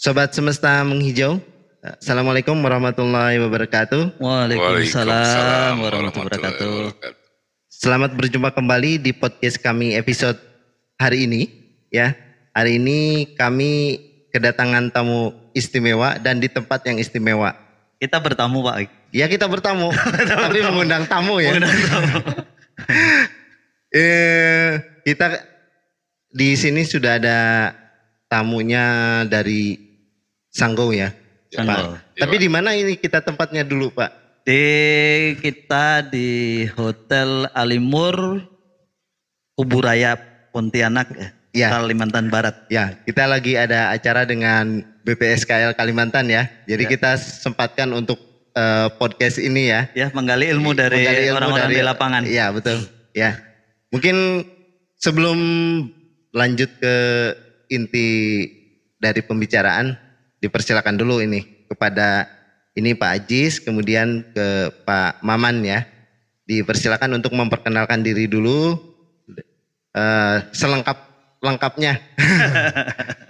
Sobat Semesta Menghijau, Assalamualaikum warahmatullahi wabarakatuh. Waalaikumsalam warahmatullahi wabarakatuh. Selamat berjumpa kembali di podcast kami episode hari ini. Ya, hari ini kami kedatangan tamu istimewa dan di tempat yang istimewa. Kita bertamu, Pak. Ya, kita bertamu, tapi mengundang tamu ya. Kita di sini sudah ada tamunya dari Sanggau ya. Sanggau. Pak. Tapi di mana ini kita tempatnya dulu, Pak? Kita di Hotel Alimur Kuburaya Pontianak ya, Kalimantan Barat. Ya, kita lagi ada acara dengan BPSKL Kalimantan ya. Jadi kita sempatkan untuk podcast ini ya. Ya, menggali ilmu dari orang-orang di lapangan. Iya, betul. Ya. Mungkin sebelum lanjut ke inti dari pembicaraan, dipersilakan dulu ini kepada ini Pak Ajis, kemudian ke Pak Maman ya. Dipersilakan untuk memperkenalkan diri dulu selengkapnya.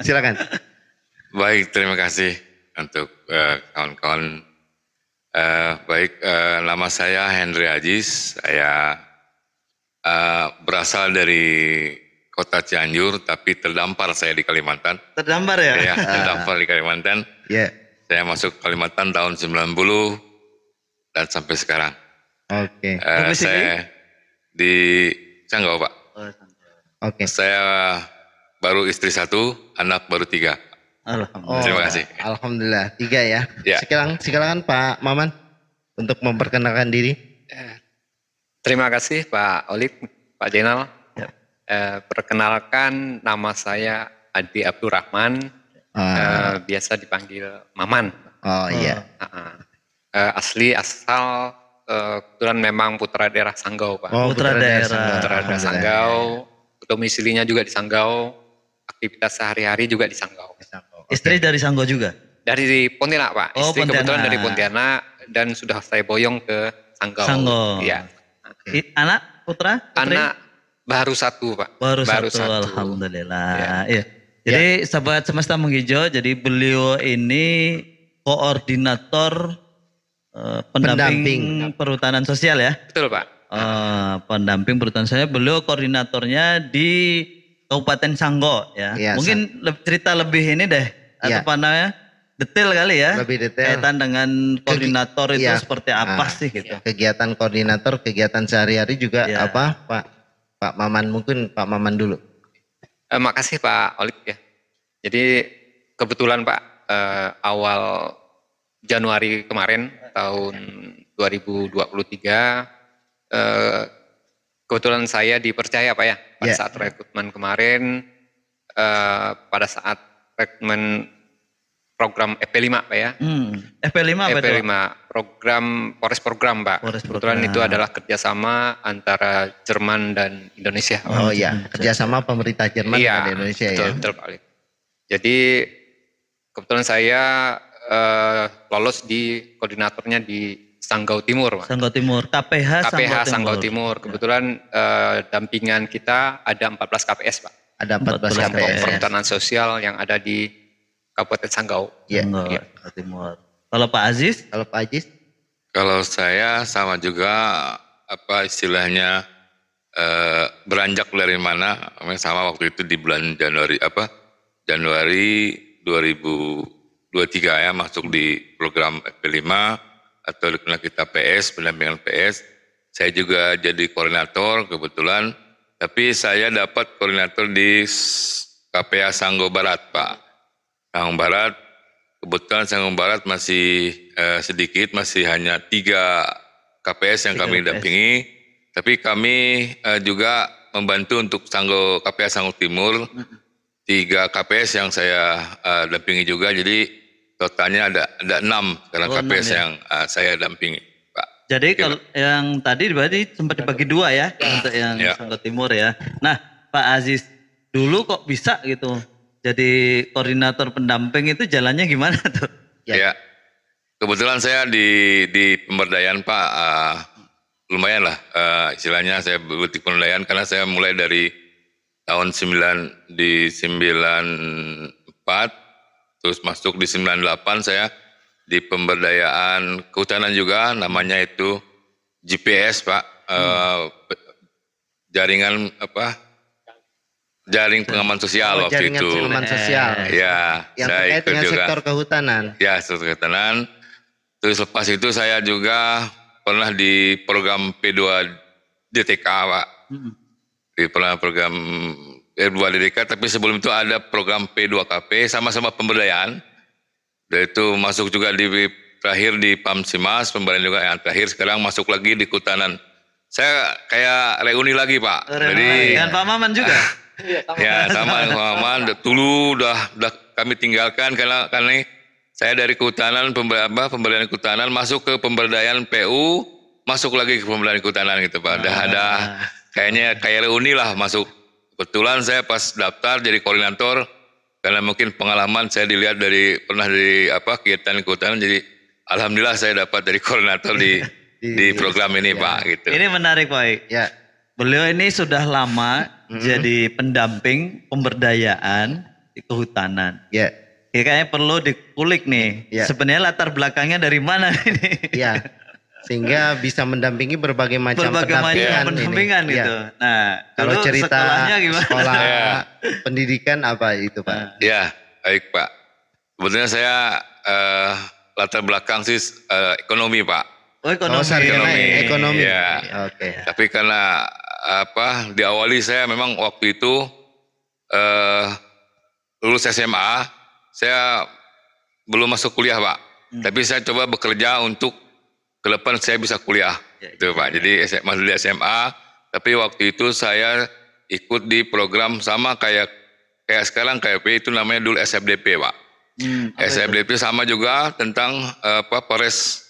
Silakan. Baik, terima kasih untuk kawan-kawan. Nama saya Henry Ajis. Saya berasal dari Kota Cianjur, tapi terdampar saya di Kalimantan. Terdampar ya? Iya, terdampar di Kalimantan. Iya. Saya masuk Kalimantan tahun 90 dan sampai sekarang. Oke. Saya di Sanggau, Pak. Oke. Saya baru istri 1, anak baru 3. Alhamdulillah. Terima kasih. Alhamdulillah 3 ya. Ya. Silakan Pak Maman untuk memperkenalkan diri. Terima kasih Pak Olik, Pak Jenal. Perkenalkan, nama saya Adi Abdurrahman, biasa dipanggil Maman. Oh iya. Asal kebetulan memang putra daerah Sanggau, Pak. Oh, Putra daerah. Putra daerah Sanggau, domisilinya juga di Sanggau, aktivitas sehari-hari juga di Sanggau. Istri dari Sanggau juga? Dari Pontianak, Pak. Oh, Istri Pontianak. kebetulan dari Pontianak dan sudah saya boyong ke Sanggau. Sanggau. Iya. Anak, putra? Putri? Anak baru 1, Pak. Baru satu. Alhamdulillah. Iya. Ya. Jadi sahabat Semesta Menghijau, jadi beliau ini koordinator pendamping perhutanan sosial ya. Betul, Pak. Pendamping perhutanan sosial. Beliau koordinatornya di Kabupaten Sanggau ya. Iya, Mungkin cerita lebih ini deh. Atau apa namanya? Detail kali ya. Lebih detail. Kaitan dengan koordinator itu Iya. seperti apa sih gitu. Kegiatan koordinator, kegiatan sehari-hari juga Iya. apa Pak Maman, mungkin Pak Maman dulu. Makasih Pak Olik ya. Jadi kebetulan Pak awal Januari kemarin tahun 2023 kebetulan saya dipercaya Pak ya pada saat rekrutmen kemarin, pada saat rekrutmen program FP5 Pak ya. FP5 apa itu? FP5 program Polres program Pak. Polres Kebetulan program. itu adalah kerjasama antara Jerman dan Indonesia. Oh iya, kerjasama pemerintah Jerman Iya, dan Indonesia betul, ya. betul Pak Olik. Jadi kebetulan saya lolos di koordinatornya di Sanggau Timur, Pak. Sanggau Timur, KPH Sanggau Timur. Kebetulan dampingan kita ada 14 KPS, Pak. Ada 14 14 KPS. Perhutanan sosial yang ada di Kabupaten Sanggau. Iya. Sanggau Timur. Kalau Pak Aziz? Kalau Pak Ajis? Kalau saya sama juga apa istilahnya beranjak dari mana? Sama waktu itu di bulan Januari 2023 ya, masuk di program FP5 atau dikenal kita PS, pendampingan PS. Saya juga jadi koordinator kebetulan, tapi saya dapat koordinator di KPA Sanggau Barat, Pak. Sanggau Barat, kebetulan Sanggau Barat masih sedikit, masih hanya 3 KPS yang kami dampingi, tapi kami juga membantu untuk KPA Sanggau Timur, 3 KPS yang saya dampingi juga, jadi totalnya ada 6 sekarang KPS 6 ya? yang saya dampingi, Pak. Jadi kalau yang tadi berarti sempat dibagi 2 ya, untuk yang Sanggau Timur ya. Nah Pak Aziz, dulu kok bisa gitu jadi koordinator pendamping, itu jalannya gimana tuh? Ya, kebetulan saya di pemberdayaan Pak, lumayan lah istilahnya saya berbutik pemberdayaan karena saya mulai dari tahun 94 terus masuk di 98 saya di pemberdayaan kehutanan juga, namanya itu GPS Pak, jaringan jaring pengaman sosial waktu jaringan itu. pengaman sosial. Ya, Yang saya terkait ikut dengan juga. sektor kehutanan. Ya, sektor kehutanan. Terus lepas itu saya juga pernah di program P2 DTK Pak. Di program P2 DTK, tapi sebelum itu ada program P2KP, sama-sama pemberdayaan. Dan itu masuk juga di terakhir di Pamsimas, pemberdayaan juga yang terakhir, sekarang masuk lagi di kehutanan. Saya kayak reuni lagi Pak. Jadi dengan Pak Maman juga. ya sama dengan Pak Maman. Dulu udah kami tinggalkan karena saya dari kehutanan pemberdayaan kehutanan masuk ke pemberdayaan PU, masuk lagi ke pemberdayaan kehutanan gitu Pak. Ada kayaknya kayak reuni lah masuk. Kebetulan saya pas daftar jadi koordinator karena mungkin pengalaman saya dilihat pernah dari kegiatan kehutanan, jadi alhamdulillah saya dapat dari koordinator di program ini Pak gitu. Ini menarik Pak. Ya. Beliau ini sudah lama jadi pendamping pemberdayaan di kehutanan. Ya. Kayaknya perlu dikulik nih. Ya. Sebenarnya latar belakangnya dari mana ini? Ya. Sehingga bisa mendampingi berbagai macam pendampingan ini. gitu. Ya. Nah, Kalau cerita sekolahnya gimana? Sekolah pendidikan apa itu Pak? Ya, baik Pak. Sebetulnya saya latar belakang sih ekonomi Pak. Oh, ekonomi. Ekonomi. Ya. Oke. Tapi karena diawali saya memang waktu itu lulus SMA, saya belum masuk kuliah Pak. Tapi saya coba bekerja untuk ke depan saya bisa kuliah, gitu Pak. Jadi masuk di SMA, tapi waktu itu saya ikut di program sama kayak sekarang KP itu namanya dulu SFDP Pak. SFDP sama juga tentang Polres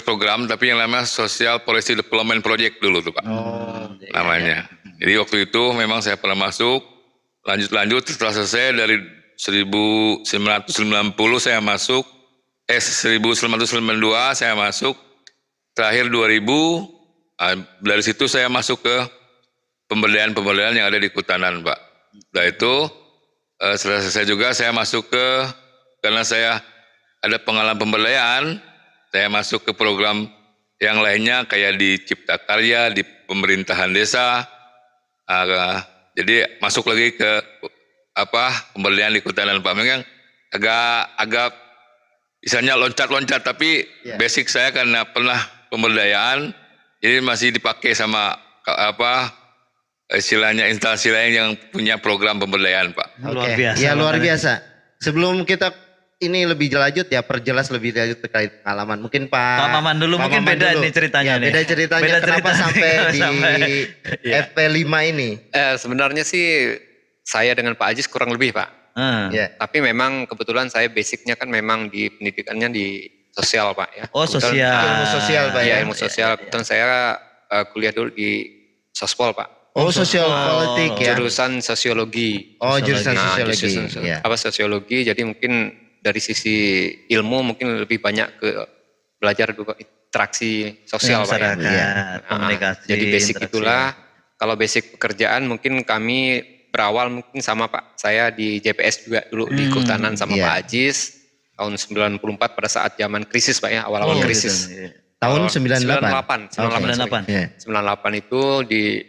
program, tapi yang namanya Social Policy Development Project dulu tuh Pak. Namanya. Jadi waktu itu memang saya pernah masuk, lanjut setelah selesai dari 1990 saya masuk, 1992 saya masuk, terakhir 2000, dari situ saya masuk ke pemberdayaan yang ada di kehutanan Pak. Setelah itu, setelah selesai juga saya masuk karena saya ada pengalaman pemberdayaan, saya masuk ke program yang lainnya kayak di Cipta Karya, di pemerintahan desa, jadi masuk lagi ke pemberdayaan di kehutanan Pak. Memang agak misalnya loncat-loncat, tapi basic saya karena pernah pemberdayaan, jadi masih dipakai sama istilahnya instansi lain yang punya program pemberdayaan Pak. Luar biasa. Ya luar biasa. Sebelum kita ini lebih lanjut ya, perjelas lebih lanjut terkait pengalaman. Mungkin Pak Maman dulu mungkin beda nih ceritanya. Beda ceritanya kenapa sampai di FP5 ini. Sebenarnya sih saya dengan Pak Ajis kurang lebih Pak. Tapi memang kebetulan saya basicnya kan memang di pendidikannya di sosial Pak ya. Oh sosial. Ilmu sosial Pak ya. Ilmu sosial. Kebetulan saya kuliah dulu di Sospol Pak. Oh sosial politik ya. Jurusan sosiologi. Oh jurusan sosiologi. Sosiologi, jadi mungkin dari sisi ilmu mungkin lebih banyak ke belajar interaksi sosial Pak ya. Komunikasi. Jadi basic itulah. Kalau basic pekerjaan mungkin kami berawal mungkin sama Pak, saya di JPS juga dulu di kehutanan sama Pak Ajis tahun 94 pada saat zaman krisis Pak ya, awal-awal krisis. Tahun 98 itu di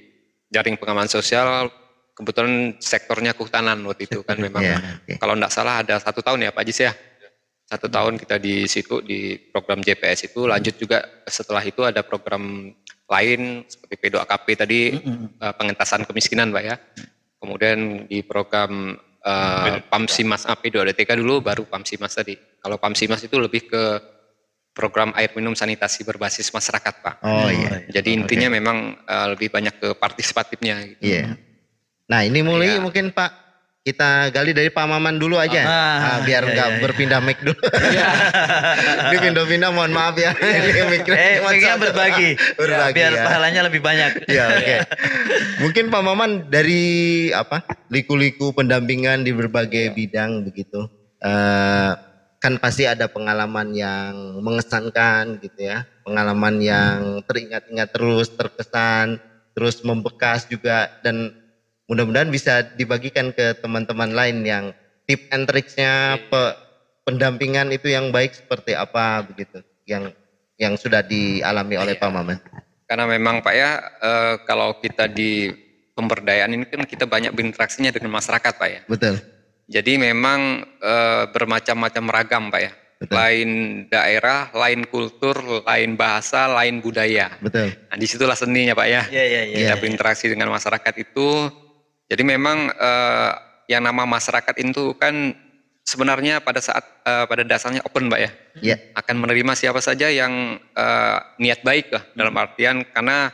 jaring pengaman sosial, kebetulan sektornya kehutanan waktu itu kan memang. Kalau enggak salah ada 1 tahun ya Pak Ajis ya. 1 tahun kita di situ di program JPS itu, lanjut juga setelah itu ada program lain seperti P2KP tadi, pengentasan kemiskinan Pak ya. Kemudian di program Pamsimas P2DTK dulu, baru Pamsimas tadi. Kalau Pamsimas itu lebih ke program air minum sanitasi berbasis masyarakat Pak. Oh iya. Jadi intinya memang lebih banyak ke partisipatifnya. Gitu. Iya. Nah ini mulai mungkin Pak kita gali dari Pak Maman dulu aja, biar nggak berpindah mic dulu. Ini pindah-pindah, mohon maaf ya. Mic-nya berbagi, biar pahalanya lebih banyak. Ya oke. Mungkin Pak Maman dari liku-liku pendampingan di berbagai bidang begitu, kan pasti ada pengalaman yang mengesankan gitu ya, pengalaman yang teringat-ingat terus, terkesan, terus membekas juga, dan mudah-mudahan bisa dibagikan ke teman-teman lain yang tip and tricksnya pendampingan itu yang baik seperti apa begitu, yang sudah dialami oleh Pak Maman. Karena memang Pak ya, kalau kita di pemberdayaan ini kan kita banyak berinteraksinya dengan masyarakat Pak ya. Betul. Jadi memang bermacam-macam ragam Pak ya. Betul. Lain daerah, lain kultur, lain bahasa, lain budaya. Betul. Nah, disitulah seninya Pak ya. Kita berinteraksi dengan masyarakat itu. Jadi memang yang nama masyarakat itu kan sebenarnya pada saat pada dasarnya open Pak ya. Akan menerima siapa saja yang niat baik lah, dalam artian karena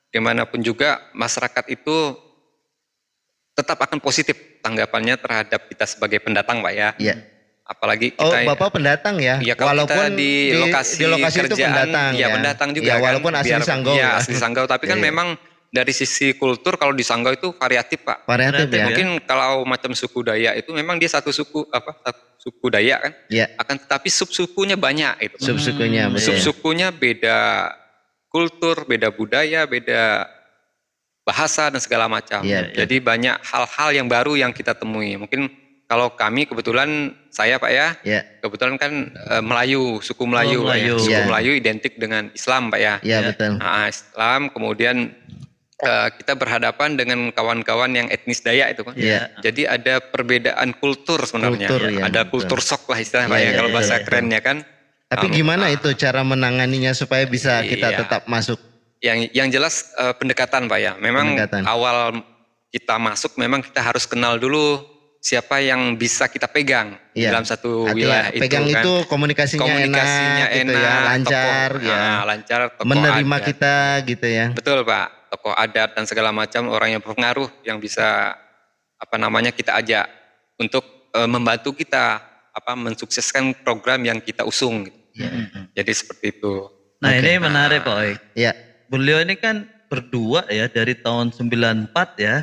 dimanapun juga masyarakat itu tetap akan positif tanggapannya terhadap kita sebagai pendatang Pak ya. Apalagi kita Bapak pendatang ya. Kalau walaupun kita di lokasi kerjaan itu pendatang ya. Pendatang juga kan. Walaupun asli Sanggau. Ya, asli Sanggau, tapi kan memang dari sisi kultur kalau di Sanggau itu variatif Pak. Variatif ya. Mungkin kalau macam suku Dayak itu memang dia satu suku satu suku Dayak kan. Akan tetapi sub-sukunya banyak itu. Sub-sukunya beda kultur, beda budaya, beda bahasa dan segala macam. Jadi banyak hal-hal yang baru yang kita temui. Mungkin kalau kami kebetulan saya Pak ya, kebetulan kan Melayu, suku Melayu. Suku Melayu identik dengan Islam Pak ya. Betul. Nah, Islam, kemudian kita berhadapan dengan kawan-kawan yang etnis Dayak itu kan. Jadi ada perbedaan kultur sebenarnya. Ada kultur shock lah istilahnya Pak ya, kalau bahasa kerennya kan. Tapi gimana itu cara menanganinya supaya bisa kita tetap masuk? Yang jelas pendekatan Pak ya. Memang awal kita masuk memang kita harus kenal dulu siapa yang bisa kita pegang dalam satu wilayah itu. Pegang kan. itu komunikasinya enak gitu ya, lancar lancar. Menerima adat kita gitu ya. Betul Pak, tokoh adat dan segala macam orang yang berpengaruh yang bisa kita ajak untuk membantu kita mensukseskan program yang kita usung. Jadi seperti itu. Nah ini menarik Pak Oik. Beliau ini kan berdua ya dari tahun 94 ya,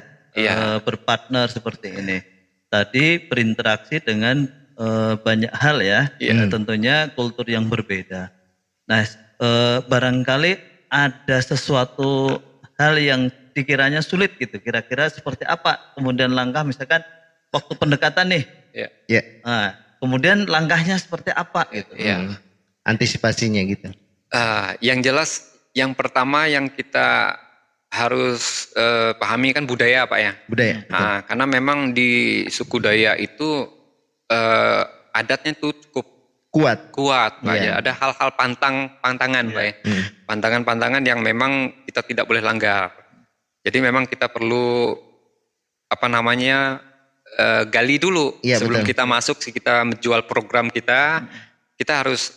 berpartner seperti ini. Tadi berinteraksi dengan banyak hal ya, tentunya kultur yang berbeda. Nah, barangkali ada sesuatu hal yang dikiranya sulit gitu. Kira-kira seperti apa? Kemudian langkah misalkan waktu pendekatan nih. Nah, kemudian langkahnya seperti apa gitu. Antisipasinya gitu. Yang jelas, yang pertama yang kita harus pahami kan budaya Pak ya. Budaya. Nah, karena memang di suku Dayak itu adatnya itu cukup kuat Pak ya. Ada hal-hal pantangan Pak ya. Pantangan-pantangan yang memang kita tidak boleh langgar. Jadi memang kita perlu gali dulu sebelum kita masuk, kita menjual program kita. Kita harus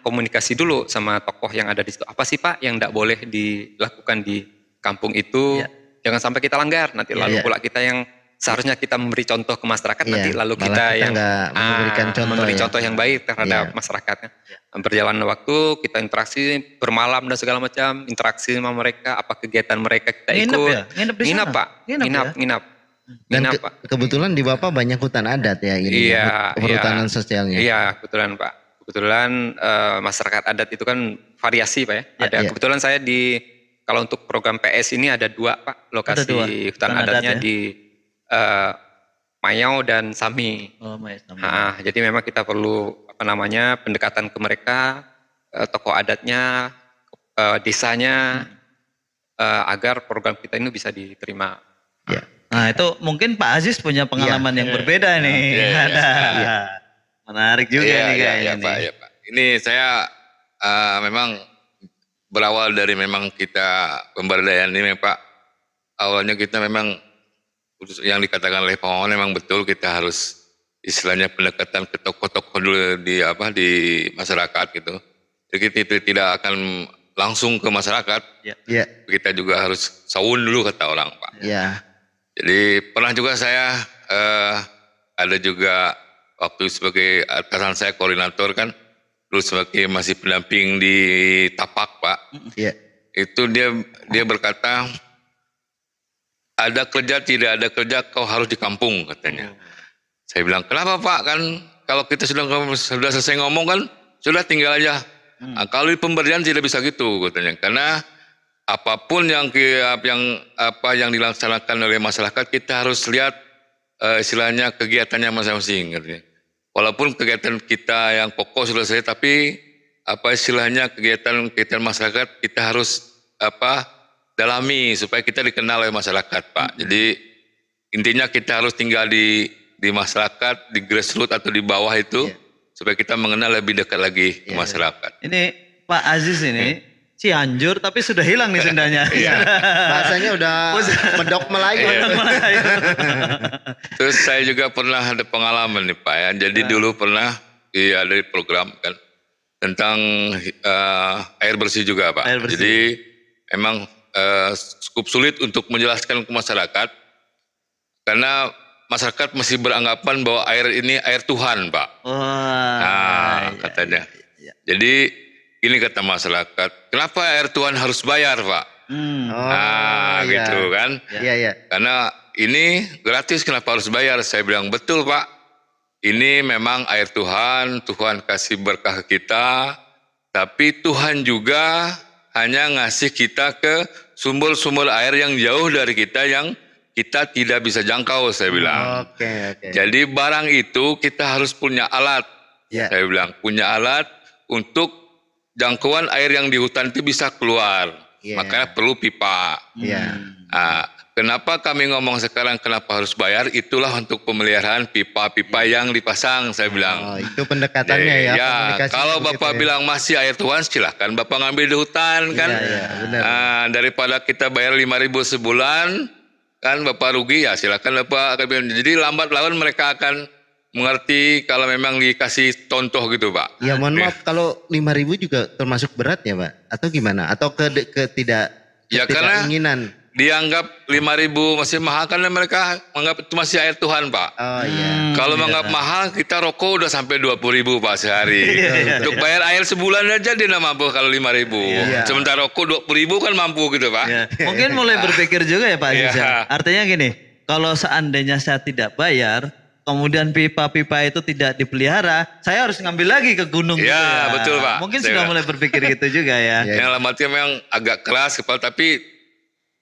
komunikasi dulu sama tokoh yang ada di situ. Apa sih Pak yang tidak boleh dilakukan di kampung itu, jangan sampai kita langgar nanti lalu pula kita yang seharusnya kita memberi contoh ke masyarakat nanti lalu kita yang memberi contoh yang baik terhadap masyarakatnya. Berjalan waktu kita interaksi bermalam dan segala macam, interaksi sama mereka, apa kegiatan mereka kita ikut. Nginap Pak, nginap. Dan kebetulan di Bapak banyak hutan adat ya ini perhutanan sosialnya. Iya kebetulan Pak, kebetulan masyarakat adat itu kan variasi Pak ya. Ada kebetulan saya kalau untuk program PS ini ada 2 Pak, lokasi hutan adatnya di Mayau dan Sami. Jadi memang kita perlu pendekatan ke mereka, tokoh adatnya, desanya, agar program kita ini bisa diterima. Nah itu mungkin Pak Aziz punya pengalaman yang berbeda nih. Menarik juga nih kayaknya. Pak. Ini saya memang berawal dari memang kita pemberdayaan ini Pak. Awalnya kita memang yang dikatakan oleh Pak Maman memang betul, kita harus istilahnya pendekatan ke tokoh-tokoh dulu di masyarakat gitu. Jadi kita tidak akan langsung ke masyarakat. Kita juga harus saun dulu kata orang Pak. Jadi pernah juga saya ada juga waktu sebagai atasan saya koordinator kan, dulu sebagai masih pendamping di Tapak Pak. Itu dia berkata, ada kerja tidak ada kerja kau harus di kampung katanya. Saya bilang kenapa Pak, kan kalau kita sudah selesai ngomong kan sudah tinggal aja. Nah, kalau di pemberdayaan tidak bisa gitu katanya, karena apapun yang dilaksanakan oleh masyarakat kita harus lihat istilahnya kegiatannya masing-masing. Walaupun kegiatan kita yang pokok selesai, tapi apa istilahnya kegiatan masyarakat kita harus dalami supaya kita dikenal oleh masyarakat, Pak. Jadi intinya kita harus tinggal di masyarakat, di grassroots atau di bawah itu supaya kita mengenal lebih dekat lagi ke masyarakat. Ini Pak Aziz ini Cianjur tapi sudah hilang nih Sundanya. Bahasanya udah medok Melayu. Terus saya juga pernah ada pengalaman nih Pak ya. Jadi dulu pernah ada program kan tentang air bersih juga Pak. Jadi emang cukup sulit untuk menjelaskan ke masyarakat karena masyarakat masih beranggapan bahwa air ini air Tuhan Pak. Katanya. Jadi ini kata masyarakat, kenapa air Tuhan harus bayar Pak? Gitu kan. Karena ini gratis kenapa harus bayar? Saya bilang betul Pak. Ini memang air Tuhan, Tuhan kasih berkah ke kita. Tapi Tuhan juga hanya ngasih kita ke sumber-sumber air yang jauh dari kita yang kita tidak bisa jangkau saya bilang. Jadi barang itu kita harus punya alat. Saya bilang punya alat untuk jangkauan air yang di hutan itu bisa keluar, makanya perlu pipa. Kenapa kami ngomong sekarang kenapa harus bayar? Itulah untuk pemeliharaan pipa-pipa yang dipasang, saya bilang. Itu pendekatannya Kalau Bapak bilang masih air Tuhan, silahkan Bapak ngambil di hutan kan. Daripada kita bayar 5.000 sebulan, kan Bapak rugi ya silahkan Bapak. Jadi lambat laun mereka akan mengerti kalau memang dikasih contoh gitu Pak. Ya mohon maaf kalau 5.000 juga termasuk berat ya Pak? Atau gimana? Atau keinginan? Dianggap 5.000 masih mahal karena mereka menganggap itu masih air Tuhan Pak. Kalau menganggap mahal kita rokok udah sampai 20.000 Pak sehari. Untuk bayar air sebulan aja dia nggak mampu kalau 5.000. Sementara rokok 20.000 kan mampu gitu Pak. Mungkin mulai berpikir juga ya Pak Aziz. Artinya gini, kalau seandainya saya tidak bayar, kemudian pipa-pipa itu tidak dipelihara, saya harus ngambil lagi ke gunung. Betul Pak. Mungkin sudah mulai berpikir gitu juga ya. Yang lambatnya memang agak keras kepala, tapi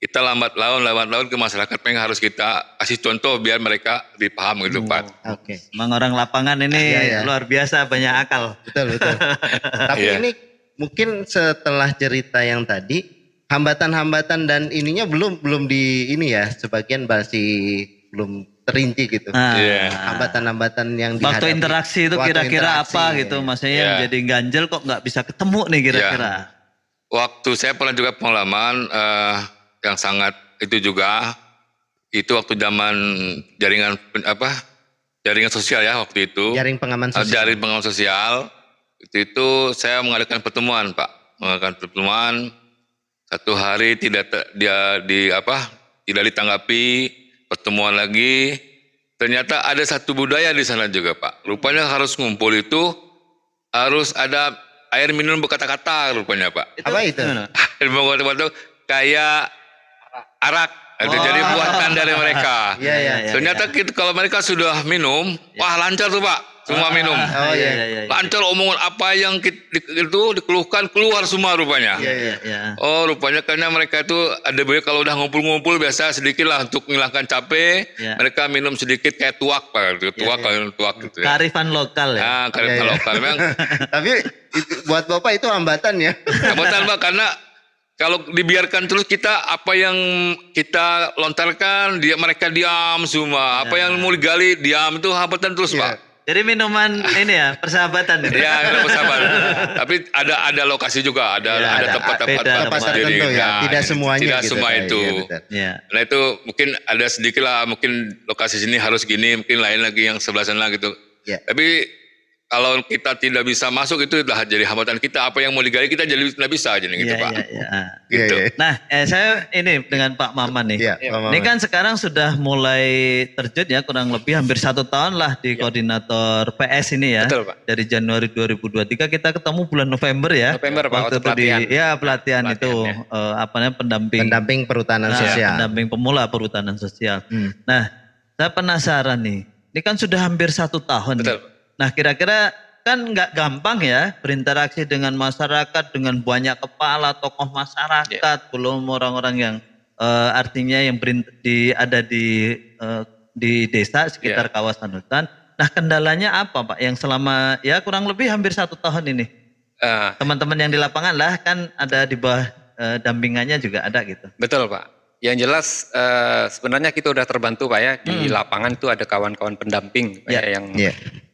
kita lambat laun ke masyarakat memang harus kita kasih contoh biar mereka lebih paham gitu Pak. Memang orang lapangan ini luar biasa banyak akal. Betul. Tapi ini mungkin setelah cerita yang tadi, hambatan-hambatan dan ininya belum di ini ya, sebagian masih belum terinci gitu. Hambatan-hambatan yang dihadapi. Waktu interaksi itu kira-kira apa gitu, maksudnya yang jadi ganjel kok nggak bisa ketemu nih kira-kira. Waktu saya pernah juga pengalaman yang sangat itu juga, itu waktu zaman jaringan sosial ya waktu itu. Jaring pengaman sosial. Jaring pengaman sosial. Itu saya mengadakan pertemuan Pak. Mengadakan pertemuan, satu hari tidak ditanggapi, pertemuan lagi, ternyata ada satu budaya di sana juga Pak. Rupanya harus ngumpul itu harus ada air minum berkata-kata rupanya Pak. Apa itu? Air minum berkata-kata kayak arak. Jadi buatan dari mereka. Ternyata kalau mereka sudah minum, wah lancar tuh Pak. Semua minum. Lancar omongan apa yang itu dikeluhkan keluar semua rupanya. Rupanya karena mereka itu ada kalau udah ngumpul-ngumpul biasa sedikit lah untuk menghilangkan capek. Mereka minum sedikit kayak tuak Pak. Tuak gitu ya. Kearifan lokal ya. Kearifan lokal memang. Tapi buat Bapak itu hambatan ya. Hambatan Pak karena kalau dibiarkan terus kita apa yang kita lontarkan mereka diam semua. Apa yang mau digali diam itu hambatan terus Pak. Jadi minuman ini ya persahabatan. Persahabatan. Tapi ada lokasi juga, ada tempat-tempat sendiri. Tidak semuanya. Tidak semua itu. Nah itu mungkin ada sedikit lah, mungkin lokasi sini harus gini, mungkin lain lagi yang sebelah sana gitu. Tapi kalau kita tidak bisa masuk itu adalah jadi hambatan kita. Apa yang mau digali kita jadi tidak bisa jadi gitu Pak. Gitu. Nah saya ini dengan Pak Maman nih. Ini kan sekarang sudah mulai terjun ya kurang lebih hampir 1 tahun lah di koordinator PS ini ya. Betul Pak. Dari Januari 2023 kita ketemu bulan November ya. November Pak waktu pelatihan. Pelatihan itu pendamping perhutanan sosial. Pendamping pemula perhutanan sosial. Nah saya penasaran nih. Ini kan sudah hampir 1 tahun. Betul. Nah kira-kira kan nggak gampang ya berinteraksi dengan masyarakat, dengan banyak kepala tokoh masyarakat, belum orang-orang yang artinya yang ada di di desa sekitar kawasan hutan. Nah, kendalanya apa Pak yang selama ya kurang lebih hampir 1 tahun ini? Teman-teman yang di lapangan lah kan ada di bawah dampingannya juga ada gitu. Betul Pak. Yang jelas sebenarnya kita udah terbantu Pak ya, di lapangan itu ada kawan-kawan pendamping Pak,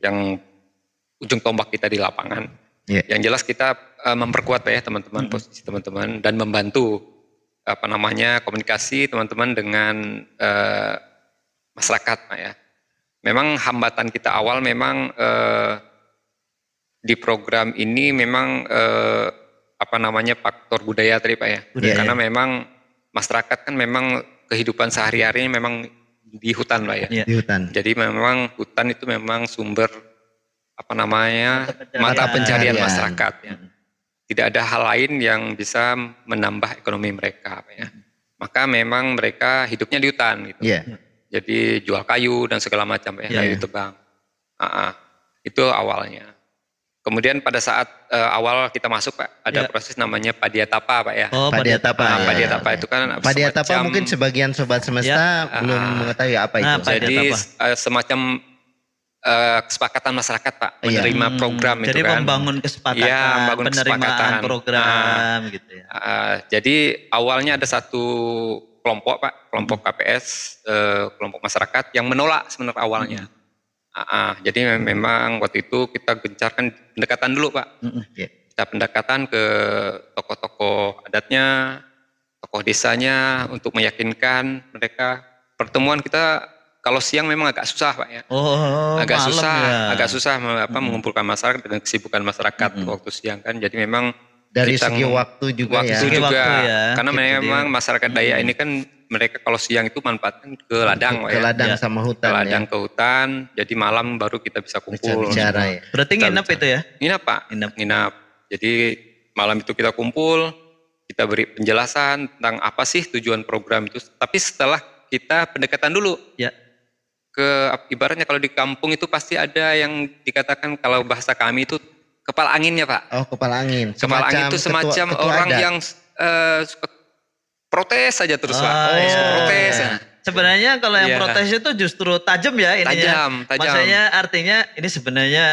yang ujung tombak kita di lapangan. Yang jelas kita memperkuat Pak ya teman-teman, posisi teman-teman, dan membantu komunikasi teman-teman dengan masyarakat Pak ya. Memang hambatan kita awal memang di program ini memang faktor budaya tadi Pak ya. Karena memang masyarakat kan memang kehidupan sehari-harinya memang di hutan Pak ya. Di hutan. Jadi memang hutan itu memang sumber mata pencarian masyarakat ya. Tidak ada hal lain yang bisa menambah ekonomi mereka Pak ya. Maka memang mereka hidupnya di hutan gitu. Jadi jual kayu dan segala macam ya, kayu tebang. Itu awalnya. Kemudian pada saat awal kita masuk Pak, ada proses namanya padiatapa Pak ya. Oh, padiatapa. Padiatapa itu kan padiatapa mungkin sebagian sobat semesta belum mengetahui apa itu. Jadi semacam kesepakatan masyarakat Pak, menerima program itu kan. Jadi membangun kesepakatan, penerimaan program gitu ya. Jadi awalnya ada satu kelompok Pak, kelompok KPS, kelompok masyarakat yang menolak sebenarnya awalnya. Jadi memang waktu itu kita gencarkan pendekatan dulu Pak. Kita pendekatan ke tokoh-tokoh adatnya, tokoh desanya untuk meyakinkan mereka. Pertemuan kita kalau siang memang agak susah Pak ya. Agak susah mengumpulkan masyarakat dengan kesibukan masyarakat waktu siang kan. Jadi memang dari segi waktu juga karena memang masyarakat Dayak ini kan mereka kalau siang itu manfaatkan ke ladang ke ladang sama hutan, ke ladang ke hutan, jadi malam baru kita bisa kumpul. Bicara. Berarti nginap itu ya? Nginap Pak, nginap. Jadi malam itu kita kumpul, kita beri penjelasan tentang apa sih tujuan program itu. Tapi setelah kita pendekatan dulu, ibaratnya kalau di kampung itu pasti ada yang dikatakan kalau bahasa kami itu kepala anginnya Pak. Oh, kepala angin. Kepala angin itu semacam ketua orang adat yang suka protes saja terus Pak. Protes. Sebenarnya kalau yang protes itu justru tajam ya ininya. Tajam. Maksudnya artinya ini sebenarnya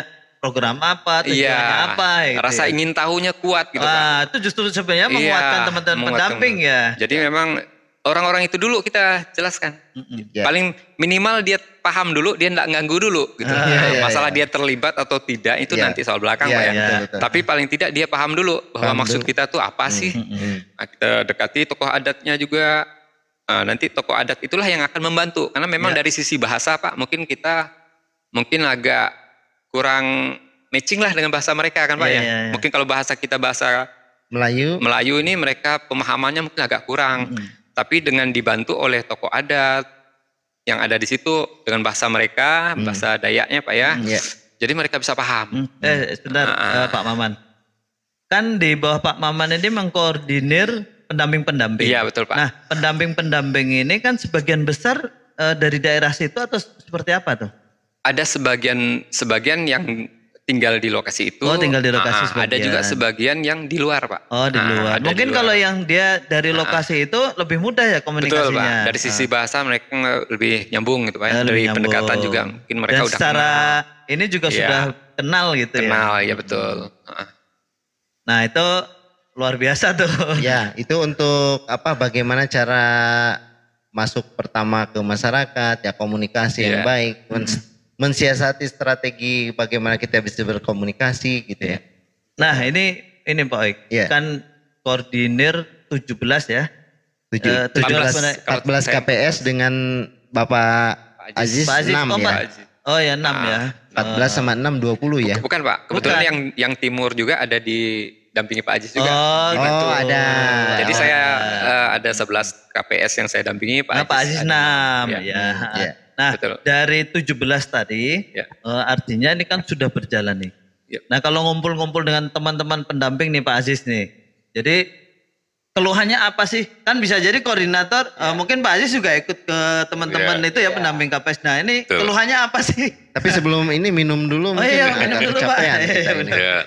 program apa, tujuannya apa gitu. Rasa ingin tahunya kuat gitu Pak. Itu justru sebenarnya menguatkan teman-teman pendamping ya. Jadi memang orang-orang itu dulu kita jelaskan. Paling minimal dia paham dulu, dia enggak ganggu dulu gitu. Masalah dia terlibat atau tidak itu nanti soal belakang Pak ya. Betul. Tapi paling tidak dia paham dulu bahwa maksud kita tuh apa sih. Nah, kita dekati tokoh adatnya juga. Nanti tokoh adat itulah yang akan membantu. Karena memang dari sisi bahasa Pak, mungkin kita agak kurang matching lah dengan bahasa mereka kan Pak ya. Mungkin kalau bahasa kita bahasa Melayu ini mereka pemahamannya mungkin agak kurang. Tapi dengan dibantu oleh tokoh adat yang ada di situ dengan bahasa mereka, bahasa Dayaknya Pak ya. Jadi mereka bisa paham. Sebentar Pak Maman. Kan di bawah Pak Maman ini mengkoordinir pendamping-pendamping. Iya betul Pak. Nah pendamping-pendamping ini kan sebagian besar dari daerah situ atau seperti apa tuh? Ada sebagian yang tinggal di lokasi itu. Oh, tinggal di lokasi sebagian. Ada juga sebagian yang di luar Pak. Oh, di luar. Mungkin kalau yang dia dari lokasi itu lebih mudah ya komunikasinya. Betul Pak. Dari sisi bahasa mereka lebih nyambung gitu Pak. Dari nyambung. Pendekatan juga mungkin mereka dan udah secara kenal. Ini juga sudah kenal gitu ya. Kenal ya betul. Nah, itu luar biasa tuh. Ya, itu untuk bagaimana cara masuk pertama ke masyarakat, ya komunikasi yang baik. Mensiasati strategi bagaimana kita bisa berkomunikasi gitu ya. Nah ini Pak Oik, kan koordinir 17 ya. 14 KPS dengan Bapak Aziz, Pak Aziz 6 ya. Oh ya 6 ya. 14 sama 6 20 ya. Bukan Pak, kebetulan yang timur juga ada di dampingi Pak Aziz juga. Oh ada. Jadi saya ada 11 KPS yang saya dampingi Pak Aziz 6 ya. Nah dari 17 tadi artinya ini kan sudah berjalan nih. Nah kalau ngumpul-ngumpul dengan teman-teman pendamping nih Pak Aziz nih. Jadi keluhannya apa sih? Kan bisa jadi koordinator mungkin Pak Aziz juga ikut ke teman-teman itu ya pendamping KPS. Nah ini keluhannya apa sih? Tapi sebelum ini minum dulu mungkin minum dulu Pak.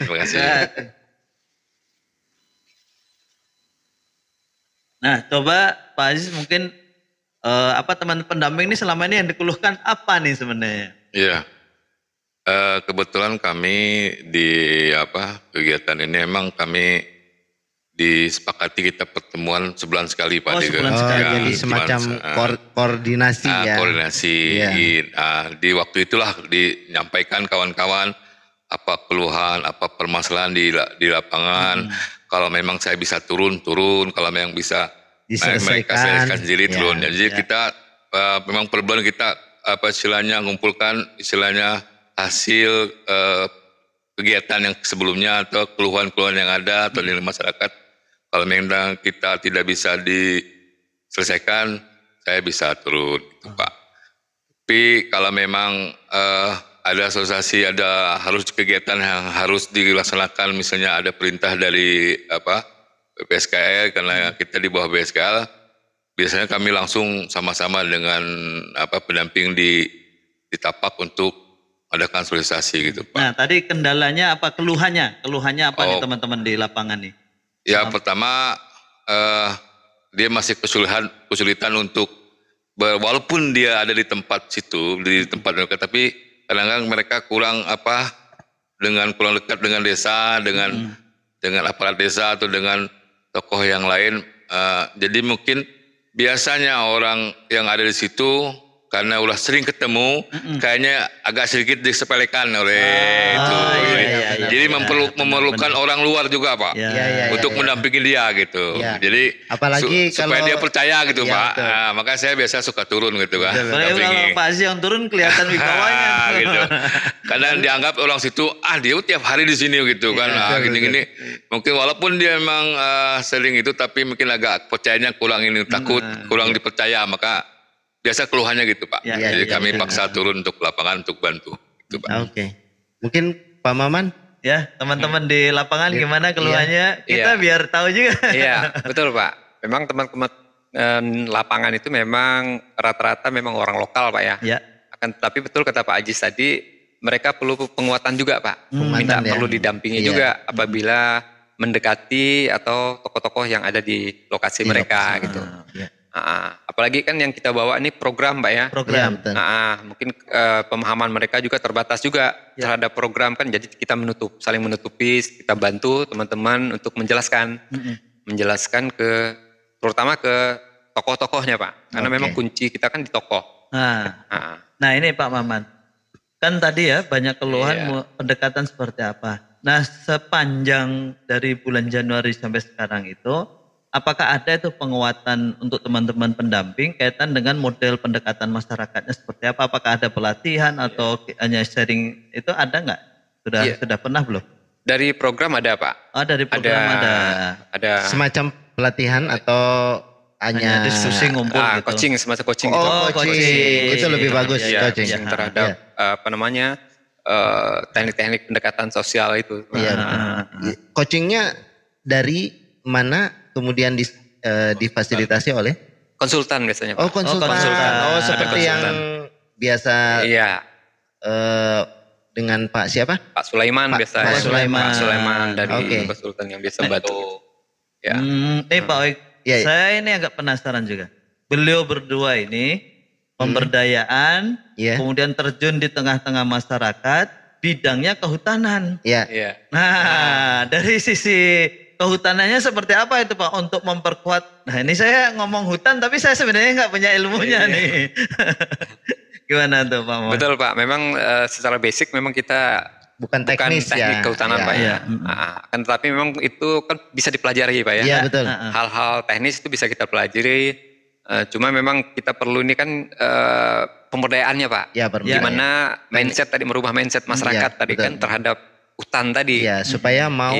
Terima kasih. Nah coba Pak Aziz mungkin teman pendamping ini selama ini yang dikeluhkan apa nih sebenarnya? Iya. Kebetulan kami di kegiatan ini emang kami disepakati kita pertemuan sebulan sekali Pak. Sebulan sekali. Jadi semacam koordinasi ya. Koordinasi. Di waktu itulah dinyampaikan kawan-kawan apa keluhan, apa permasalahan di lapangan. Kalau memang saya bisa turun. Kalau memang bisa mereka selesaikan sendiri turun. Jadi kita memang per bulan kita istilahnya ngumpulkan hasil kegiatan yang sebelumnya atau keluhan-keluhan yang ada atau di masyarakat. Kalau memang kita tidak bisa diselesaikan, saya bisa turun, gitu, Pak. Tapi kalau memang ada asosiasi, ada harus kegiatan yang harus dilaksanakan, misalnya ada perintah dari BSKL, karena kita di bawah BSKL, biasanya kami langsung sama-sama dengan pendamping di tapak untuk adakan sosialisasi gitu Pak. Nah tadi kendalanya apa, keluhannya apa nih teman-teman di lapangan nih? Ya pertama dia masih kesulitan untuk walaupun dia ada di tempat situ, di tempat mereka, tapi kadang-kadang mereka kurang dekat dengan desa, dengan aparat desa atau dengan tokoh yang lain. Jadi mungkin biasanya orang yang ada di situ karena udah sering ketemu, kayaknya agak sedikit disepelekan oleh itu. Jadi memerlukan orang luar juga Pak, untuk mendampingi dia gitu. Jadi apalagi supaya kalau dia percaya gitu Pak. Nah, maka saya biasa suka turun gitu kan. Kalau Pak Aziz yang turun kelihatan wibawanya. Gitu. Kadang dianggap orang situ, dia tiap hari di sini gitu kan. Gini-gini. Mungkin walaupun dia memang sering itu, tapi mungkin agak percayanya kurang takut, kurang dipercaya, maka biasa keluhannya gitu Pak. Jadi kami paksa turun untuk lapangan untuk bantu. Gitu, Pak. Oke. Mungkin Pak Maman? Ya, teman-teman di lapangan gimana keluhannya? Kita biar tahu juga. Iya, betul Pak. Memang teman-teman lapangan itu memang rata-rata memang orang lokal Pak ya. Iya. Tapi betul kata Pak Ajis tadi, mereka perlu penguatan juga Pak. Perlu didampingi juga apabila mendekati atau tokoh-tokoh yang ada di lokasi mereka gitu. Apalagi kan yang kita bawa ini program Pak ya. Program. Mungkin pemahaman mereka juga terbatas juga terhadap program kan, jadi kita saling menutupi, kita bantu teman-teman untuk menjelaskan terutama ke tokoh-tokohnya Pak, karena memang kunci kita kan di tokoh. Nah ini Pak Maman, kan tadi ya banyak keluhan pendekatan seperti apa. Nah sepanjang dari bulan Januari sampai sekarang itu, apakah ada itu penguatan untuk teman-teman pendamping kaitan dengan model pendekatan masyarakatnya seperti apa? Apakah ada pelatihan atau hanya sharing, itu ada nggak? Sudah pernah belum? Dari program ada Pak. Dari program ada. Semacam pelatihan atau hanya diskusi ngumpul gitu? Coaching, semacam coaching gitu. Coaching. Itu lebih bagus. Coaching terhadap teknik-teknik pendekatan sosial itu. Coachingnya dari mana? Kemudian difasilitasi oleh konsultan biasanya Pak. Konsultan. Seperti yang biasa dengan Pak siapa? Pak Sulaiman biasa. Pak Sulaiman dari konsultan yang biasa bantu. Pak Oik, saya ini agak penasaran juga. Beliau berdua ini pemberdayaan, kemudian terjun di tengah-tengah masyarakat, bidangnya kehutanan. Nah, dari sisi kehutanannya seperti apa itu Pak untuk memperkuat? Nah ini saya ngomong hutan tapi saya sebenarnya nggak punya ilmunya nih. Gimana tuh Pak Mohon? Betul Pak, memang secara basic memang kita bukan teknik kehutanan Pak ya. Kan tetapi memang itu kan bisa dipelajari Pak ya. Iya betul. Hal-hal teknis itu bisa kita pelajari. Cuma memang kita perlu ini kan pemberdayaannya Pak. Gimana mindset tadi, merubah mindset masyarakat tadi kan terhadap hutan tadi. Supaya mau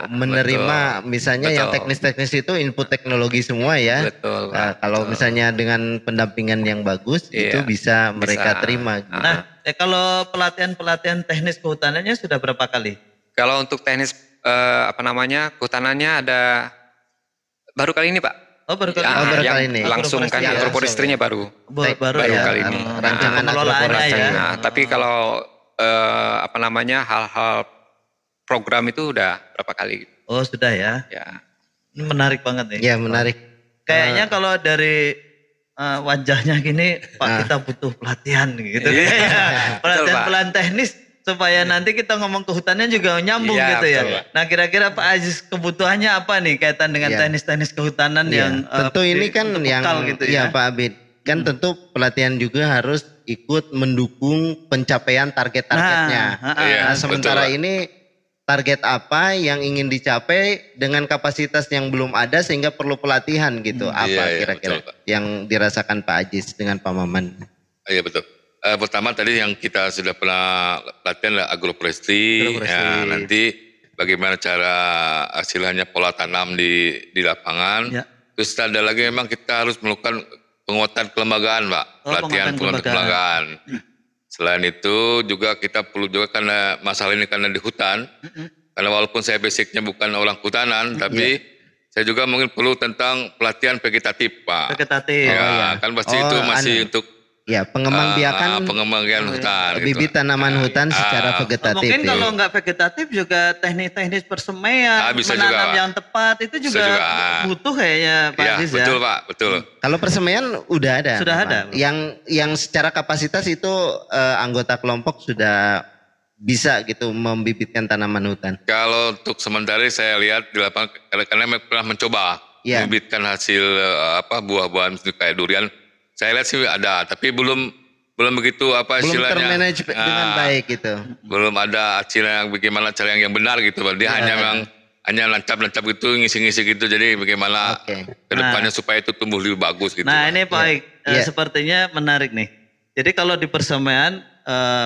menerima misalnya yang teknis-teknis itu input teknologi semua ya. Kalau misalnya dengan pendampingan yang bagus itu bisa mereka terima. Nah, kalau pelatihan teknis kehutanannya sudah berapa kali? Kalau untuk teknis kehutanannya ada baru kali ini Pak. Baru kali ini. Langsung kan agroforistrinya baru kali ini. Rancangan agroforistrinya. Tapi kalau hal-hal program itu udah berapa kali? Sudah ya. Ini menarik banget nih. Iya menarik. Kayaknya kalau dari wajahnya gini, Pak kita butuh pelatihan gitu. Pelatihan teknis supaya nanti kita ngomong ke hutannya juga nyambung gitu ya. Betul. Nah kira-kira Pak Aziz kebutuhannya apa nih kaitan dengan teknis-teknis kehutanan yang tentu ini kan yang gitu ya Pak Abid. Kan tentu pelatihan juga harus ikut mendukung pencapaian target-targetnya. Nah, sementara betul, ini target apa yang ingin dicapai dengan kapasitas yang belum ada sehingga perlu pelatihan gitu. Apa kira-kira yang dirasakan Pak Aziz dengan Pak Maman? Iya betul. Pertama tadi yang kita sudah pernah latihan adalah agroforestry. Ya, nanti bagaimana cara hasilnya pola tanam di lapangan. Ya. Terus ada lagi memang kita harus melakukan penguatan kelembagaan, Pak. Pelatihan penguatan kelembagaan. Selain itu juga kita perlu juga karena masalah ini karena di hutan. Karena walaupun saya basicnya bukan orang hutanan, tapi saya juga mungkin perlu tentang pelatihan vegetatif, Pak. Vegetatif. Ya, kan pasti itu masih untuk pengembangan hutan. Bibit gitu. Tanaman hutan secara vegetatif. Mungkin kalau nggak vegetatif juga teknik-teknik persemaian, menanam juga, yang tepat itu juga butuh kayaknya Pak Aziz ya. Betul Pak, betul. Kalau persemaian udah ada. Sudah ada. Yang secara kapasitas itu anggota kelompok sudah bisa gitu membibitkan tanaman hutan. Kalau untuk sementara saya lihat di lapangan karena pernah mencoba membibitkan hasil buah-buahan kayak durian. Saya lihat sih ada, tapi belum begitu istilahnya. Belum termanage dengan baik gitu. Belum ada hasilnya bagaimana cara yang benar gitu. Dia hanya lancap-lancap gitu, ngisi-ngisi gitu. Jadi bagaimana kedepannya supaya itu tumbuh lebih bagus gitu. Nah ini baik, sepertinya menarik nih. Jadi kalau di persemaian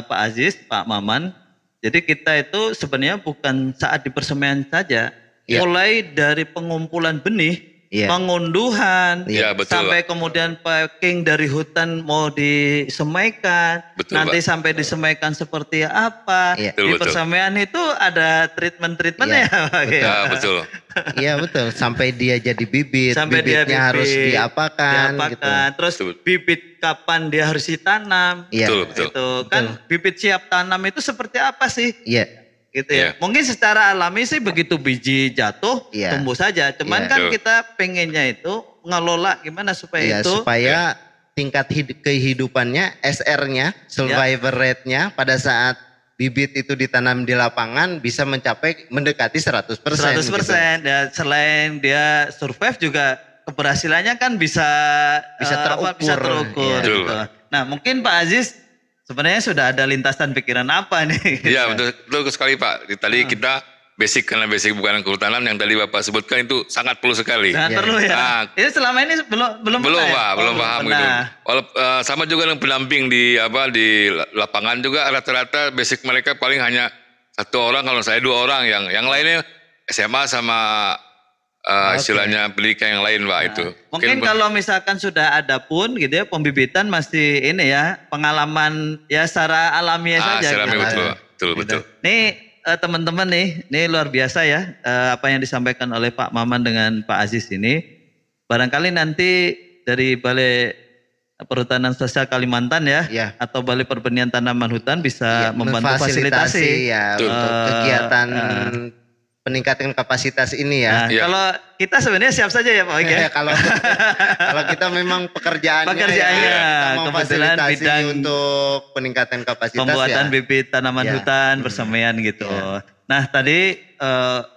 Pak Aziz, Pak Maman, jadi kita itu sebenarnya bukan saat di persemaian saja, mulai dari pengumpulan benih, pengunduhan, sampai kemudian packing dari hutan mau disemaikan, nanti sampai disemaikan seperti apa. Di persemaian itu ada treatment-treatmentnya. Betul. Iya betul. Sampai dia jadi bibit, bibitnya harus diapakan. Gitu. Terus bibit kapan dia harus ditanam. Betul. Itu kan bibit siap tanam itu seperti apa sih? Gitu ya. Mungkin secara alami sih begitu biji jatuh tumbuh saja. Cuman kan kita pengennya itu ngelola gimana supaya itu supaya tingkat kehidupannya, SR-nya, survival rate-nya pada saat bibit itu ditanam di lapangan bisa mencapai mendekati 100%. 100%. Gitu. Ya, selain dia survive juga keberhasilannya kan bisa terukur. Gitu. Nah, mungkin Pak Aziz sebenarnya sudah ada lintasan pikiran apa nih? Iya betul sekali Pak. Tadi kita karena basic bukan kehutanan yang tadi Bapak sebutkan itu sangat perlu sekali. Sangat perlu ya. Nah, itu selama ini belum Pak, belum paham gitu. Sama juga dengan pendamping di lapangan juga rata-rata basic mereka paling hanya 1 orang, kalau saya 2 orang, yang lainnya SMA sama istilahnya pendidikan yang lain Pak itu. Mungkin kalau misalkan sudah ada pun gitu ya pembibitan masih ini ya pengalaman ya secara alamiah saja. Secara gitu. Betul. Nih teman-teman nih, ini luar biasa ya apa yang disampaikan oleh Pak Maman dengan Pak Aziz ini. Barangkali nanti dari Balai Perhutanan Sosial Kalimantan atau Balai Perbenihan Tanaman Hutan bisa membantu fasilitasi untuk kegiatan peningkatan kapasitas ini ya. Kalau kita sebenarnya siap saja ya Pak. Kalau kita memang pekerjaannya memfasilitasi bidang untuk peningkatan kapasitas pembuatan bibit tanaman hutan persemaian gitu. Nah tadi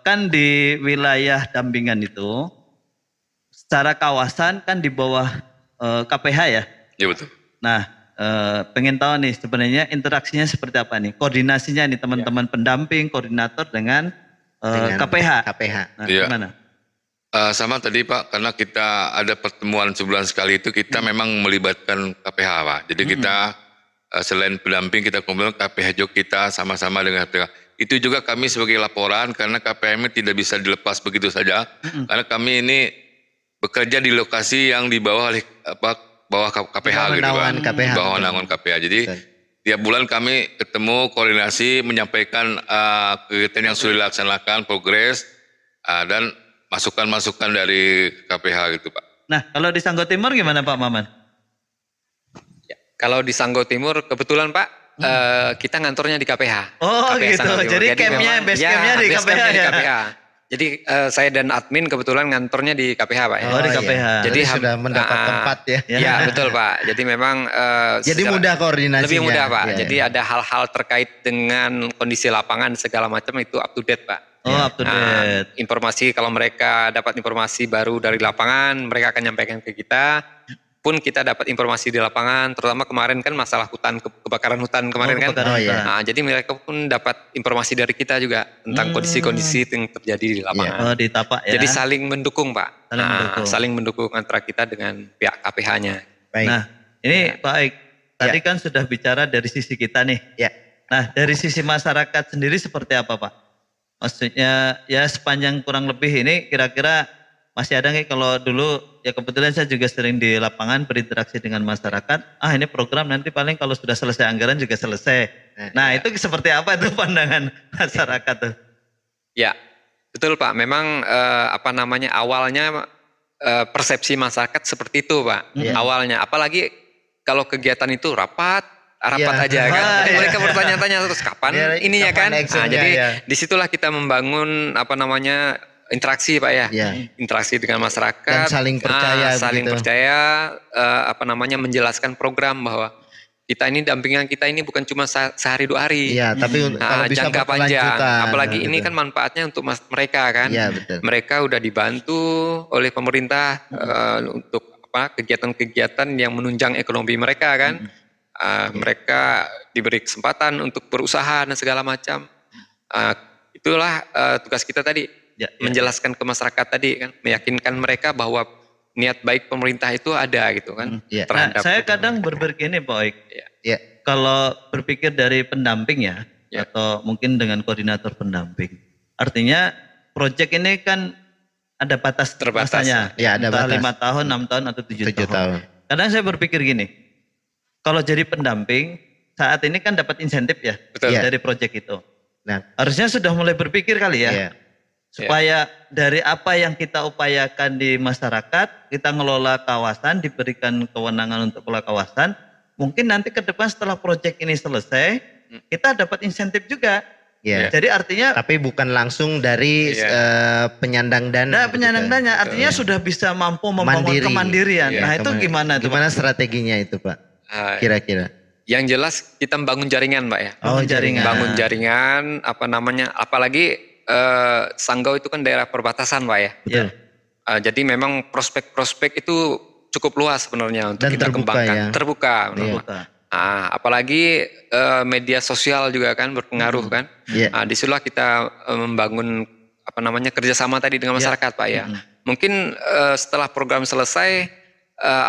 kan di wilayah dampingan itu secara kawasan kan di bawah KPH ya. Iya betul. Nah pengen tahu nih sebenarnya interaksinya seperti apa nih, koordinasinya nih teman-teman pendamping, koordinator dengan KPH. Nah, gimana? Sama tadi Pak, karena kita ada pertemuan sebulan sekali itu kita memang melibatkan KPH Pak. Jadi kita selain pendamping kita kumpulkan KPH juga kita sama-sama dengan KPH. Itu juga kami sebagai laporan karena KPH ini tidak bisa dilepas begitu saja. Karena kami ini bekerja di lokasi yang di bawah KPH gitu Pak. Bawah naungan KPH. Jadi tiap bulan kami ketemu, koordinasi, menyampaikan kegiatan yang sudah dilaksanakan, progres, dan masukan-masukan dari KPH gitu Pak. Nah kalau di Sanggau Timur gimana Pak Maman? Kalau di Sanggau Timur kebetulan Pak, kita ngantornya di KPH. Oh KPH gitu, jadi campnya, base campnya di KPH ya? Jadi saya dan admin kebetulan ngantornya di KPH Pak ya. Oh di KPH. Jadi sudah mendapat tempat ya. Iya betul Pak. Jadi memang jadi mudah koordinasinya. Lebih mudah Pak. Ya, jadi ada hal-hal terkait dengan kondisi lapangan segala macam itu up to date Pak. Oh up to date. Informasi kalau mereka dapat informasi baru dari lapangan, mereka akan nyampaikan ke kita. Pun kita dapat informasi di lapangan, terutama kemarin kan masalah hutan, kebakaran hutan kemarin kan. Nah, jadi mereka pun dapat informasi dari kita juga tentang kondisi-kondisi yang terjadi di lapangan. Oh, di Tapak ya. Jadi saling mendukung Pak. Saling mendukung antara kita dengan pihak KPH-nya. Nah, ini Pak Aik, tadi kan sudah bicara dari sisi kita nih. Ya. Nah, dari sisi masyarakat sendiri seperti apa Pak? Maksudnya ya sepanjang kurang lebih ini kira-kira masih ada nggak? Kalau dulu ya kebetulan saya juga sering di lapangan berinteraksi dengan masyarakat. Ini program nanti paling kalau sudah selesai anggaran juga selesai. Nah itu seperti apa tuh pandangan masyarakat tuh? Ya betul Pak. Memang awalnya persepsi masyarakat seperti itu Pak. Awalnya apalagi kalau kegiatan itu rapat aja kan. Mereka bertanya-tanya terus kapan ininya kan. Nah, jadi disitulah kita membangun interaksi Pak ya. Interaksi dengan masyarakat. Dan saling percaya. Menjelaskan program bahwa kita ini dampingan kita ini bukan cuma sehari 2 hari. Iya, tapi kalau bisa jangka panjang. Apalagi ini kan manfaatnya untuk mereka kan. Iya, betul. Mereka udah dibantu oleh pemerintah untuk kegiatan-kegiatan yang menunjang ekonomi mereka kan. Mereka diberi kesempatan untuk berusaha dan segala macam. Itulah tugas kita tadi. Menjelaskan ke masyarakat tadi kan, meyakinkan mereka bahwa niat baik pemerintah itu ada gitu kan. Nah, saya kadang berpikir ini Pak Oik. Kalau berpikir dari pendamping atau mungkin dengan koordinator pendamping. Artinya proyek ini kan ada batas terbatasnya. Ada batas. 5 tahun, 6 tahun atau 7 tahun. Kadang saya berpikir gini. Kalau jadi pendamping saat ini kan dapat insentif dari proyek itu. Nah, harusnya sudah mulai berpikir kali ya. Supaya dari apa yang kita upayakan di masyarakat, kita ngelola kawasan, diberikan kewenangan untuk kelola kawasan, mungkin nanti ke depan setelah proyek ini selesai, kita dapat insentif juga. Jadi artinya tapi bukan langsung dari penyandang dana. Penyandang dana artinya sudah bisa mampu membangun kemandirian. Nah itu gimana tuh? Gimana strateginya itu Pak? Kira-kira? Yang jelas kita membangun jaringan Pak ya. Jaringan. Bangun jaringan, apalagi Sanggau itu kan daerah perbatasan Pak ya. Jadi memang prospek-prospek itu cukup luas sebenarnya untuk kita kembangkan. Terbuka. Apalagi media sosial juga kan berpengaruh kan. Disitulah kita membangun kerjasama tadi dengan masyarakat Pak ya. Mungkin setelah program selesai,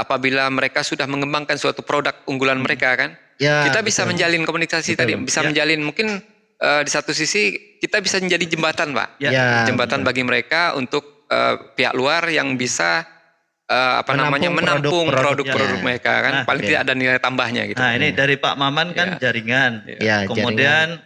apabila mereka sudah mengembangkan suatu produk unggulan mereka kan, kita bisa menjalin komunikasi tadi, bisa menjalin mungkin di satu sisi kita bisa menjadi jembatan Pak, jembatan bagi mereka untuk pihak luar yang bisa menampung produk-produk mereka kan, paling tidak ada nilai tambahnya gitu. Nah ini dari Pak Maman kan jaringan, kemudian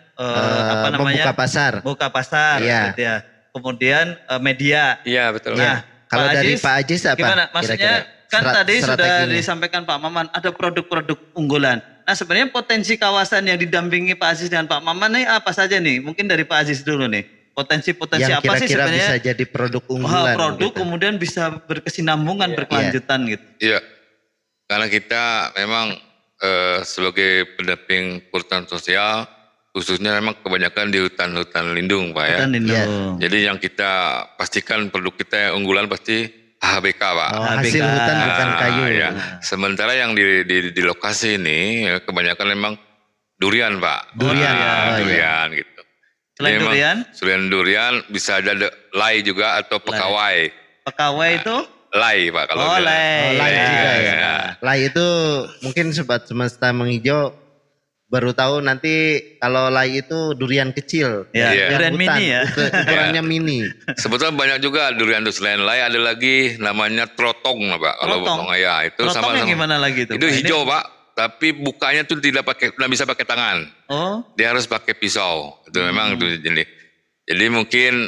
buka pasar, gitu ya. Kemudian media. Iya betul. Nah kalau dari Pak Ajis apa? Gimana? Maksudnya kan tadi sudah disampaikan Pak Maman ada produk-produk unggulan. Nah sebenarnya potensi kawasan yang didampingi Pak Aziz dan Pak Maman nih apa saja nih? Mungkin dari Pak Aziz dulu nih. Potensi-potensi apa sih sebenarnya? Yang bisa jadi produk unggulan. Produk gitu. Kemudian bisa berkesinambungan, berkelanjutan gitu. Iya, karena kita memang sebagai pendamping perhutanan sosial, khususnya memang kebanyakan di hutan-hutan lindung Pak ya. Hutan lindung. Jadi yang kita pastikan produk kita yang unggulan pasti HBK Pak. Hasil hutan bukan kayu. Ya. Sementara yang di lokasi ini kebanyakan memang durian Pak. Durian gitu. Selain durian bisa ada lay juga atau pekawai. Pekawai itu? Lay Pak kalau lay juga ya. Lay itu mungkin Sobat Semesta Menghijau baru tahu nanti kalau lay itu durian kecil. Durian mini ya. Ukurannya mini. Sebetulnya banyak juga durian itu, selain lay ada lagi namanya trotong Pak. Kalau itu sama gimana lagi itu? Itu hijau Pak, tapi bukanya tuh tidak bisa pakai tangan. Dia harus pakai pisau. Itu memang itu jenis. Jadi mungkin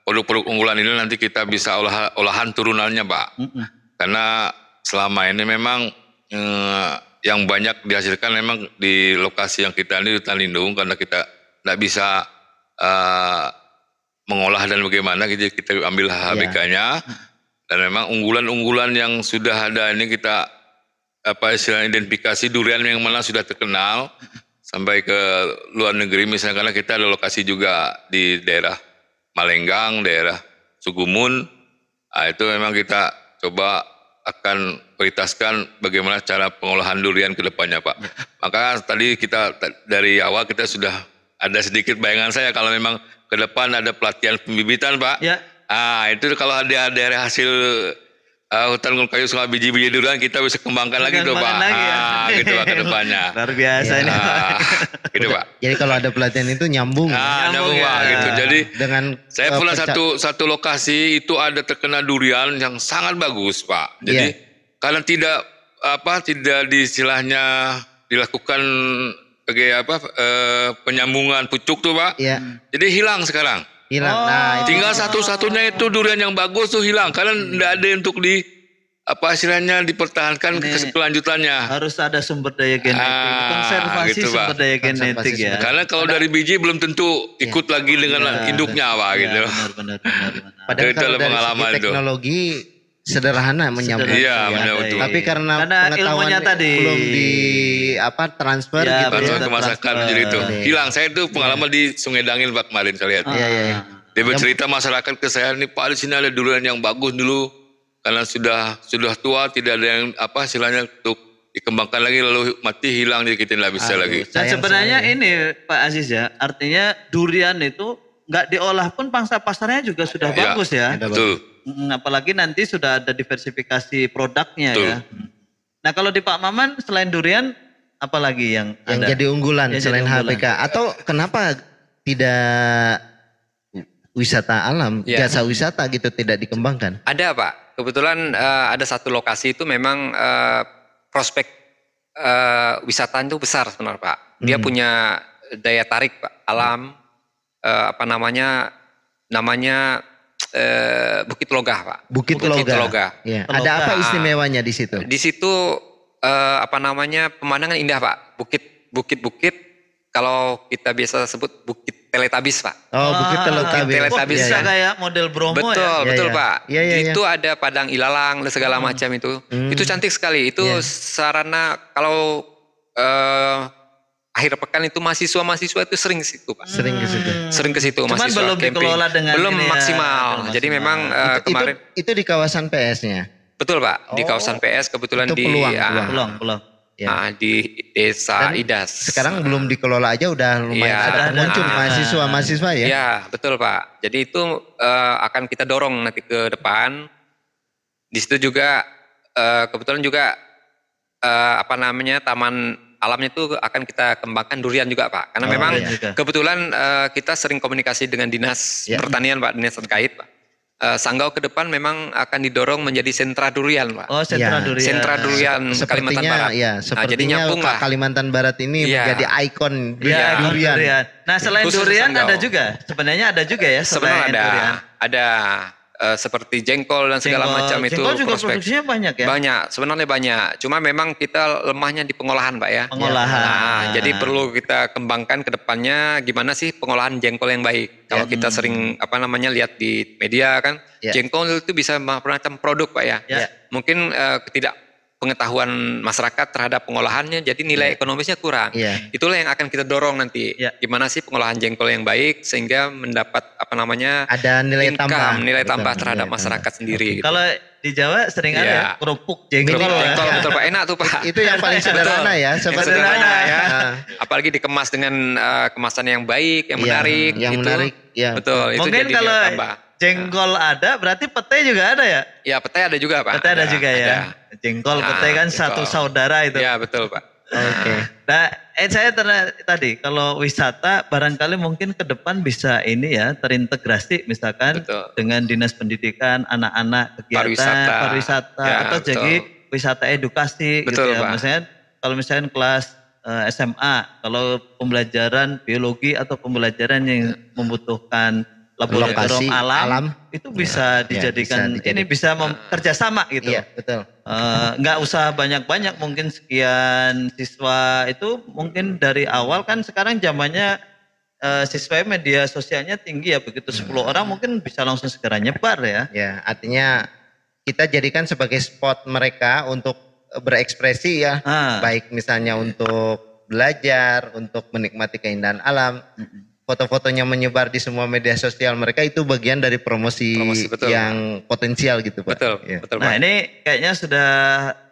produk-produk unggulan ini nanti kita bisa olahan turunannya Pak. Karena selama ini memang yang banyak dihasilkan memang di lokasi yang kita ini hutan lindung, karena kita tidak bisa mengolah dan bagaimana kita ambil HBK-nya. Dan memang unggulan-unggulan yang sudah ada ini kita identifikasi durian yang mana sudah terkenal sampai ke luar negeri misalnya, karena kita ada lokasi juga di daerah Malenggang, daerah Sugumun. Itu memang kita coba akan prioritaskan bagaimana cara pengolahan durian ke depannya, Pak. Maka tadi kita dari awal kita sudah ada sedikit bayangan saya kalau memang ke depan ada pelatihan pembibitan, Pak. Ya. Itu kalau ada daerah hasil hutan gunung kayu sungai biji-biji durian kita bisa kembangkan lagi tuh, Pak. Gitu Pak ke depannya. Luar biasa ini. Gitu, Pak. Jadi kalau ada pelatihan itu nyambung. Nyambung, Pak, gitu. Jadi dengan saya pernah satu lokasi itu ada terkena durian yang sangat bagus, Pak. Jadi karena tidak istilahnya dilakukan sebagai penyambungan pucuk tuh, Pak. Jadi hilang sekarang. Tinggal satu-satunya itu durian yang bagus tuh hilang karena tidak ada untuk istilahnya dipertahankan kelanjutannya. Harus ada sumber daya genetik, konservasi gitu, sumber daya genetik ya. Karena kalau dari biji belum tentu ikut lagi dengan induknya, Pak, gitu. Benar. Padahal kalau dari segi teknologi sederhana menyambut. Tapi karena pengetahuan tadi belum di transfer gitu ke masyarakat menjadi itu. Hilang. Saya itu pengalaman di Sungai Dangil, Pak, kemarin saya lihat. Dia bercerita masyarakat ke saya, nih Pak, di sini ada durian yang bagus dulu karena sudah tua, tidak ada yang istilahnya untuk dikembangkan lagi lalu mati hilang, jadi kita tidak bisa lagi. Dan sebenarnya ini Pak Aziz ya, artinya durian itu nggak diolah pun pangsa pasarnya juga sudah bagus ya. Betul. Apalagi nanti sudah ada diversifikasi produknya. Betul. Ya. Nah kalau di Pak Maman selain durian apalagi yang ada? Jadi unggulan selain HBK? Atau kenapa tidak wisata alam, jasa wisata gitu tidak dikembangkan? Ada, Pak. Kebetulan ada satu lokasi itu memang prospek wisata itu besar sebenarnya, Pak. Dia punya daya tarik, Pak, alam, namanya Bukit Logah, Pak. Bukit Logah. Ya. Ada apa istimewanya di situ? Di situ pemandangan indah, Pak. Bukit. Kalau kita biasa sebut Bukit Teletabis, Pak. Bukit Teletabis. Bisa kayak model Bromo. Betul, Pak. Itu ada padang ilalang dan segala macam itu. Itu cantik sekali. Itu sarana kalau akhir pekan itu mahasiswa itu sering ke situ, Pak. Sering ke situ mahasiswa. Cuman belum dikelola dengan maksimal. Jadi memang kemarin itu di kawasan PS-nya. Betul, Pak. Di kawasan PS kebetulan itu peluang. Di Desa Idas. Sekarang belum dikelola aja udah lumayan ada muncul mahasiswa ya. Iya, betul, Pak. Jadi itu akan kita dorong nanti ke depan. Di situ juga kebetulan juga taman alamnya itu akan kita kembangkan durian juga, Pak. Karena memang kebetulan kita sering komunikasi dengan Dinas Pertanian, Pak, Dinas terkait, Pak. Sanggau ke depan memang akan didorong menjadi sentra durian, Pak. Sentra durian Kalimantan Barat. Jadi nyambung lah. Kalimantan Barat ini menjadi ikon durian. Nah, selain durian ada juga. Sebenarnya ada juga ya. Sebenarnya ada seperti jengkol dan segala macam itu. Jengkol juga produksinya banyak ya? Banyak, sebenarnya banyak. Cuma memang kita lemahnya di pengolahan, Pak ya. Jadi perlu kita kembangkan ke depannya gimana sih pengolahan jengkol yang baik. Kalau kita sering lihat di media kan, jengkol itu bisa macam produk, Pak ya. Mungkin pengetahuan masyarakat terhadap pengolahannya, jadi nilai ekonomisnya kurang. Itulah yang akan kita dorong nanti. Gimana sih pengolahan jengkol yang baik sehingga mendapat ada nilai tambah terhadap masyarakat sendiri. Gitu. Kalau di Jawa sering ada kerupuk jengkol. Betul, Pak, enak tuh, Pak. Itu yang paling sederhana ya, sederhana ya. Apalagi dikemas dengan kemasan yang baik, yang menarik. Betul. Mungkin itu kalau jengkol ada, berarti pete juga ada ya? Ya, pete ada juga, Pak. Pete ada juga ya. Jengkol, pete kan satu saudara itu. Ya, betul, Pak. Oke. Nah, saya tadi kalau wisata barangkali mungkin ke depan bisa ini ya terintegrasi misalkan dengan dinas pendidikan, anak-anak kegiatan pariwisata atau jadi wisata edukasi gitu ya. Misalnya kalau misalnya kelas SMA, kalau pembelajaran biologi atau pembelajaran yang membutuhkan laboratorium alam itu bisa dijadikan ini bisa kerjasama gitu. Iya, betul. Nggak usah banyak-banyak, mungkin sekian siswa itu mungkin dari awal kan sekarang zamannya siswa media sosialnya tinggi ya, begitu 10 orang mungkin bisa langsung segera nyebar ya. Ya, artinya kita jadikan sebagai spot mereka untuk berekspresi ya, baik misalnya untuk belajar, untuk menikmati keindahan alam. Foto-fotonya menyebar di semua media sosial mereka, itu bagian dari promosi yang potensial gitu Pak. Betul, ya. betul. Nah ini kayaknya sudah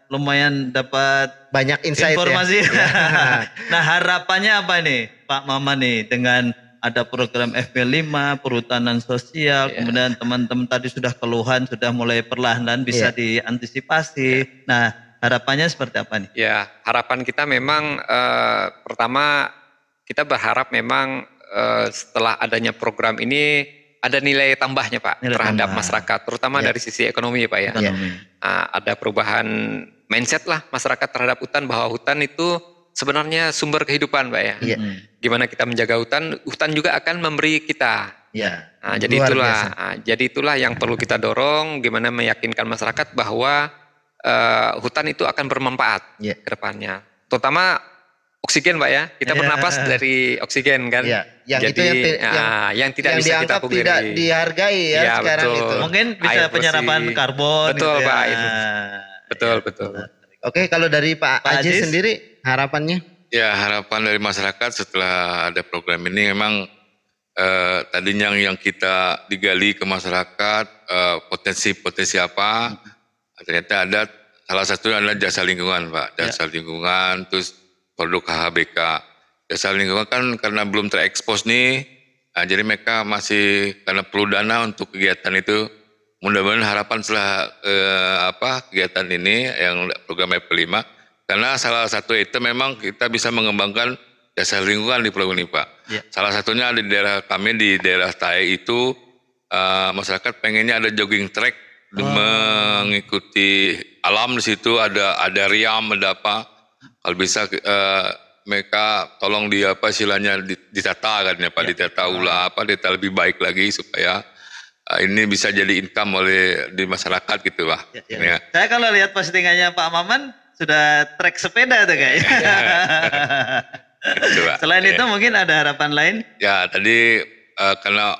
lumayan dapat banyak insight informasi. Ya. Nah harapannya apa nih Pak Maman nih dengan ada program FP5, perhutanan sosial, kemudian teman-teman tadi sudah keluhan, sudah mulai perlahan-lahan bisa diantisipasi. Nah harapannya seperti apa nih? Ya harapan kita memang pertama kita berharap memang setelah adanya program ini ada nilai tambahnya Pak terhadap masyarakat, terutama dari sisi ekonomi ya Pak ya. Ada perubahan mindset lah masyarakat terhadap hutan, bahwa hutan itu sebenarnya sumber kehidupan Pak ya. Gimana kita menjaga hutan, hutan juga akan memberi kita. Jadi itulah yang perlu kita dorong, gimana meyakinkan masyarakat bahwa hutan itu akan bermanfaat ke depannya. Terutama oksigen Pak ya, kita bernapas dari oksigen kan. Yang jadi itu yang tidak bisa kita pungkiri. Tidak dihargai ya sekarang betul. itu. Mungkin bisa penyerapan karbon. Betul gitu Pak. Ya. Betul. Oke, kalau dari Pak Ajis sendiri harapannya? Ya, harapan dari masyarakat setelah ada program ini memang tadinya yang kita digali ke masyarakat potensi-potensi apa, ternyata ada salah satunya adalah jasa lingkungan Pak, jasa lingkungan, terus produk HHBK. Jasa lingkungan kan karena belum terekspos nih, jadi mereka masih karena perlu dana untuk kegiatan itu. Mudah-mudahan harapan setelah kegiatan ini yang program FP5, karena salah satu itu memang kita bisa mengembangkan jasa lingkungan di Pulau ini Pak. Salah satunya di daerah kami, di daerah Tae itu masyarakat pengennya ada jogging track mengikuti alam di situ, ada riam, ada apa. Kalau bisa mereka tolong ditata kan ya Pak, ditata ulang ditata lebih baik lagi supaya ini bisa jadi income di masyarakat gitu Pak. Ya. Saya kalau lihat postingannya Pak Maman sudah trek sepeda tuh kayaknya. Selain itu mungkin ada harapan lain? Ya tadi karena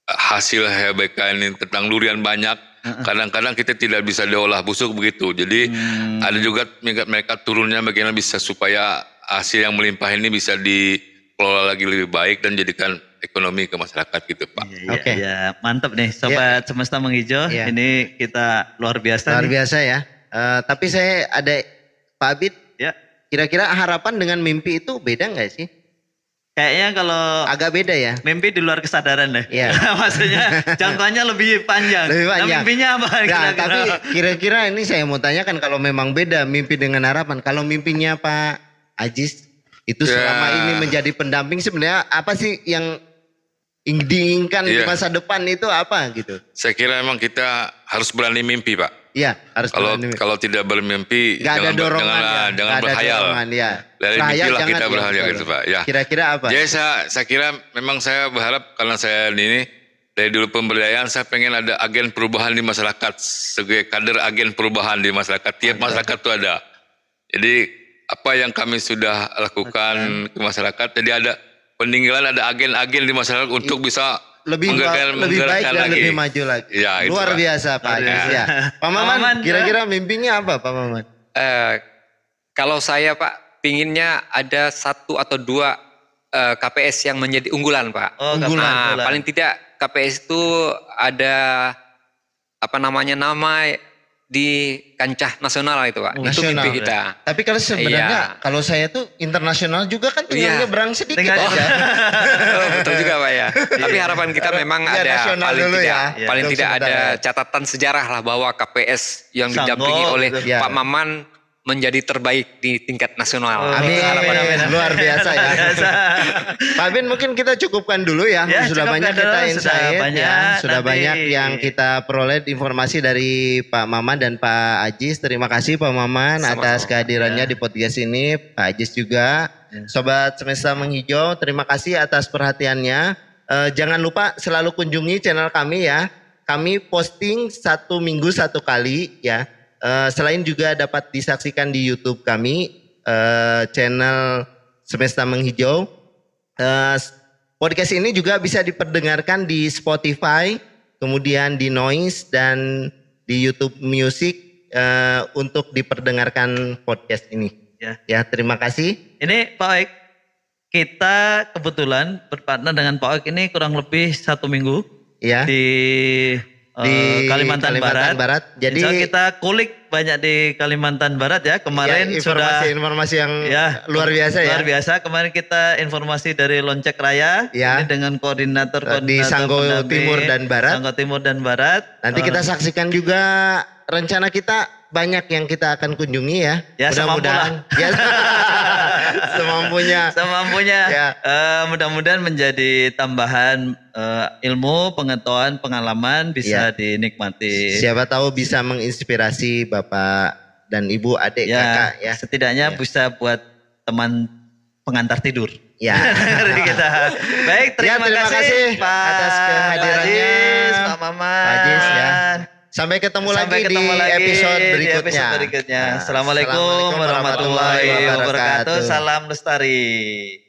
hasil HBK ini tentang durian banyak, kadang-kadang kita tidak bisa diolah busuk begitu. Jadi ada juga mereka turunnya bagaimana bisa supaya hasil yang melimpah ini bisa dikelola lagi lebih baik dan jadikan ekonomi ke masyarakat gitu Pak. Ya, mantap nih Sobat Semesta Menghijau. Ini kita luar biasa. Luar biasa ya. Tapi saya ada Pak Abid. Kira-kira harapan dengan mimpi itu beda nggak sih? Kayaknya kalau agak beda ya. Mimpi di luar kesadaran deh. Maksudnya jangkauannya lebih panjang. Nah, mimpinya apa? Tapi kira-kira ini saya mau tanyakan, kalau memang beda mimpi dengan harapan. Kalau mimpinya Pak Ajis itu selama ini menjadi pendamping, sebenarnya apa sih yang diinginkan di masa depan itu apa gitu? Saya kira memang kita harus berani mimpi Pak. Iya, harus berani. Kalau tidak bermimpi, jangan berhayal. Dari mimpilah kita berhayal gitu Pak. Ya. Kira-kira apa? Jadi saya kira memang saya berharap, karena saya ini dari dulu pemberdayaan, saya pengen ada agen perubahan di masyarakat, sebagai kader agen perubahan di masyarakat. Tiap masyarakat itu ada. Jadi apa yang kami sudah lakukan ke masyarakat, jadi ada peninggalan, ada agen-agen di masyarakat untuk bisa lebih baik dan lebih maju lagi. Ya, luar biasa Pak Ajis ya. Pak Maman, kira-kira mimpinya apa Pak Maman? Kalau saya Pak, pinginnya ada 1 atau 2 KPS yang menjadi unggulan Pak. Unggulan. Paling tidak KPS itu ada nama di kancah nasional itu Pak. Itu mimpi kita. Tapi kalau sebenarnya kalau saya tuh internasional juga kan tinggal nyebrang sedikit aja. Betul juga Pak ya. Tapi harapan kita memang ada paling tidak ada catatan sejarah lah bahwa KPS yang didampingi oleh Pak Maman menjadi terbaik di tingkat nasional. Amin. Luar biasa ya. Pak Bin, mungkin kita cukupkan dulu ya. Sudah banyak kita insight sudah banyak yang kita peroleh informasi dari Pak Maman dan Pak Ajis. Terima kasih Pak Maman atas kehadirannya di podcast ini. Pak Ajis juga. Sobat Semesta Menghijau, terima kasih atas perhatiannya. Jangan lupa selalu kunjungi channel kami ya. Kami posting 1 minggu 1 kali ya. Selain juga dapat disaksikan di YouTube kami, channel Semesta Menghijau. Podcast ini juga bisa diperdengarkan di Spotify, kemudian di Noise dan di YouTube Music untuk diperdengarkan podcast ini. Ya, terima kasih. Ini Pak Oik, kita kebetulan berpartner dengan Pak Oik ini kurang lebih 1 minggu ya di Kalimantan Barat. Jadi kita kulik banyak di Kalimantan Barat ya. Kemarin informasi yang luar biasa ya. Luar biasa. Kemarin kita informasi dari Loncek Raya ini dengan koordinator di Sanggo Timur dan Barat. Sanggo Timur dan Barat. Nanti kita saksikan juga rencana kita banyak yang kita akan kunjungi ya. Mudah-mudahan. Semampunya. Ya. Mudah-mudahan menjadi tambahan ilmu, pengetahuan, pengalaman bisa dinikmati. Siapa tahu bisa menginspirasi Bapak dan Ibu, adik, kakak ya. Setidaknya bisa buat teman pengantar tidur. Ya. Kita. Baik, terima kasih Pak atas kehadirannya, Pak Maman. Pak Ajis ya. Sampai ketemu lagi di episode berikutnya. Assalamualaikum warahmatullahi wabarakatuh. Salam lestari.